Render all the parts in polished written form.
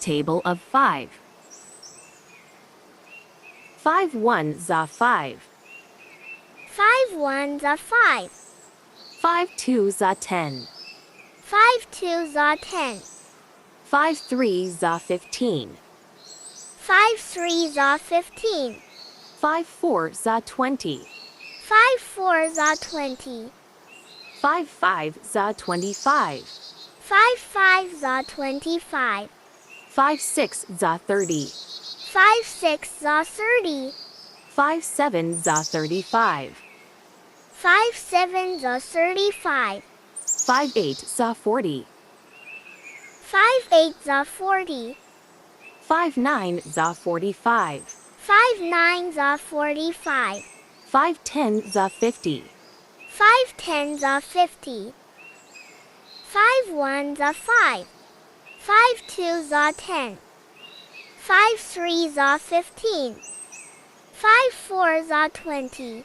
table of 5. 5 ones are 5. 5 ones are 5. 5 twos are 10. 5 twos are 10. 5 threes are 15. 5 threes are 15. 5 fours are 20. 5 fours are 20. 5 fives are 25. 5 fives are 25. 5 sixes are 30. 5 sixes are 30. 5 sevens are 35. 5 sevens are 35. 5 eights are 40. 5 eights are 40. 5 nines are 45. 5 nines are 45. 5 tens are 50. 5 tens are 50. 5 ones are 5. 5 twos are 10. 5 threes are 15. 5 fours are 20.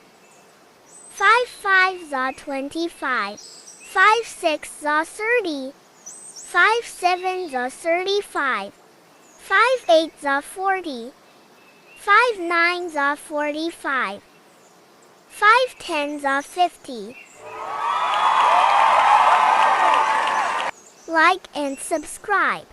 5 fives are 25. 5 sixes are 30. 5 sevens are 35. 5 eights are 40. 5 nines are 45. 5 tens are 50. Like and subscribe.